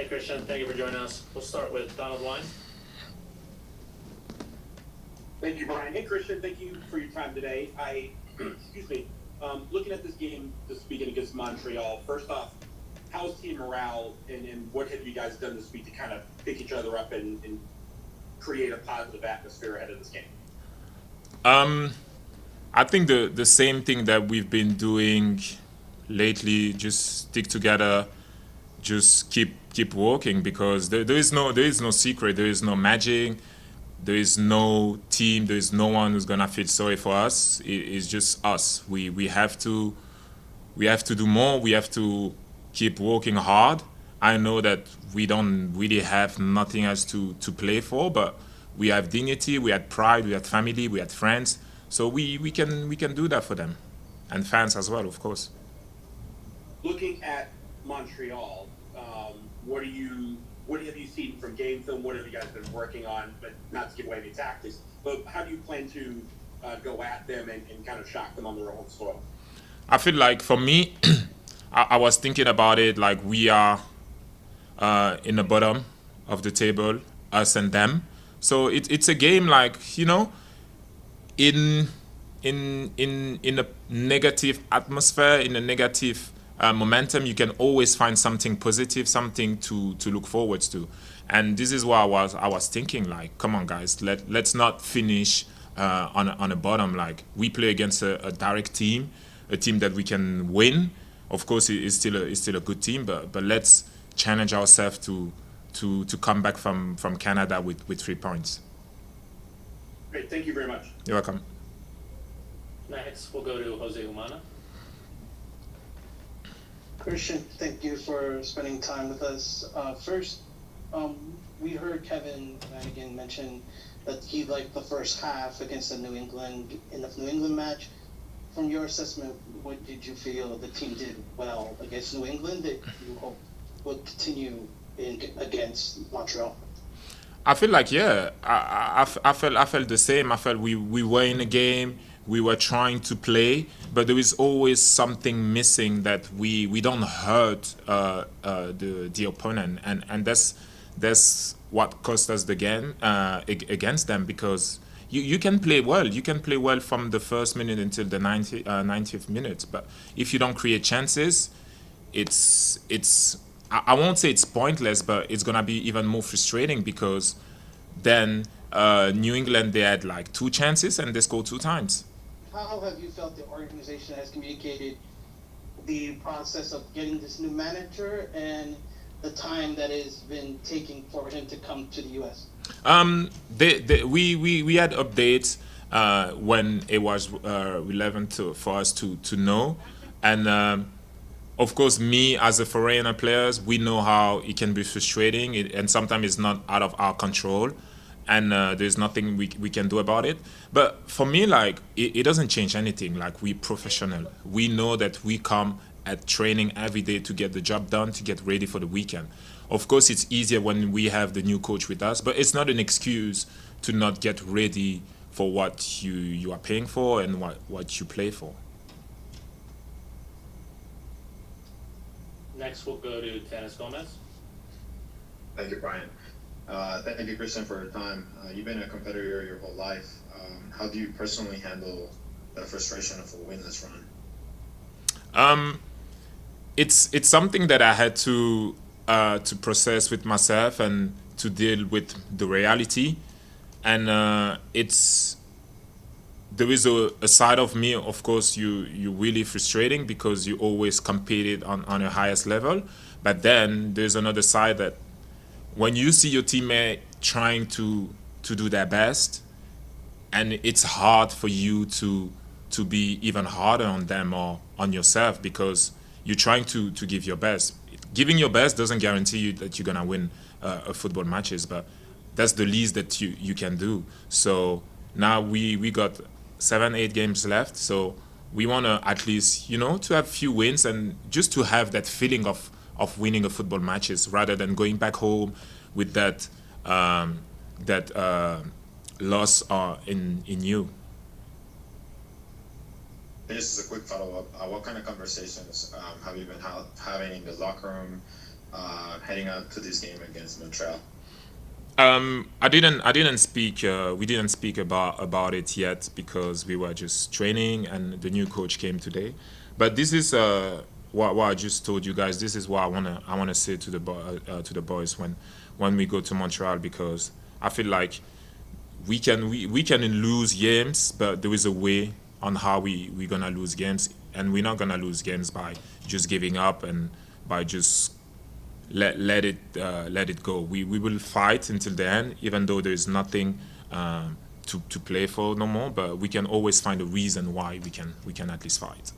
Hey, Christian. Thank you for joining us. We'll start with Donald Wine. Thank you, Brian. Hey, Christian. Thank you for your time today. Excuse me. Looking at this game this weekend against Montreal, first off, how's team morale and what have you guys done this week to kind of pick each other up and create a positive atmosphere ahead of this game? I think the same thing that we've been doing lately, just stick together, just keep working because there is no secret, there is no magic, there is no team, there is no one who's gonna feel sorry for us. It's just us. We have to do more. We have to keep working hard. I know that we don't really have nothing else to play for, but we have dignity, we had pride, we had family, we had friends. So we can do that for them, and fans as well, of course. Looking at Montreal, what have you seen from game film? What have you guys been working on? But not to give away any tactics, but how do you plan to go at them and kind of shock them on their own soil? I feel like for me, I was thinking about it like we are in the bottom of the table, us and them. So it's a game like in in a negative atmosphere, in a negative momentum, you can always find something positive, something to look forward to. And this is what I was thinking. Like, come on, guys, let's not finish on a bottom. Like we play against a direct team, a team that we can win. Of course, it's still a good team, but let's challenge ourselves to come back from Canada with 3 points. Great. Thank you very much. You're welcome. Next, we'll go to Jose Humana. Christian, thank you for spending time with us. First, we heard Kevin Vanagan mention that he liked the first half against the New England match. From your assessment, what did you feel the team did well against New England that you hope will continue against Montreal? I feel like yeah, I felt the same. I felt we were in a game, we were trying to play, but there is always something missing that we don't hurt the opponent, and that's what cost us the game against them because. You can play well. You can play well from the first minute until the 90th minute. But if you don't create chances, I won't say it's pointless, but it's gonna be even more frustrating because then New England they had like two chances and they scored two times. How have you felt the organization has communicated the process of getting this new manager and the time that has been taking for him to come to the U.S.? We had updates when it was relevant for us to know, and of course, me as a foreigner players, we know how it can be frustrating, and sometimes it's not out of our control, and there's nothing we can do about it. But for me, like it doesn't change anything. Like we professional, we know that we come at training every day to get the job done, to get ready for the weekend. Of course, it's easier when we have the new coach with us, but it's not an excuse to not get ready for what you are paying for and what you play for. Next, we'll go to Tanis Gomez. Thank you, Brian. Thank you, Christian, for your time. You've been a competitor your whole life. How do you personally handle the frustration of a winless run? It's something that I had to process with myself and to deal with the reality, and it's there is a side of me, of course, you really frustrating because you always competed on your highest level, but then there's another side that when you see your teammate trying to do their best, and it's hard for you to be even harder on them or on yourself because you're trying to give your best. Giving your best doesn't guarantee you that you're gonna win a football matches, but that's the least that you can do. So now we got 7-8 games left, so we wanna at least to have few wins and just to have that feeling of winning a football matches rather than going back home with that loss in you. This is a quick follow-up. What kind of conversations have you been having in the locker room heading out to this game against Montreal? I didn't speak. We didn't speak about it yet because we were just training, and the new coach came today. But this is what I just told you guys. This is what I wanna say to the boys when we go to Montreal, because I feel like we can lose games, but there is a way on how we're gonna lose games, and we're not gonna lose games by just giving up and by just let it go. We will fight until the end, even though there is nothing to play for no more. But we can always find a reason why we can at least fight.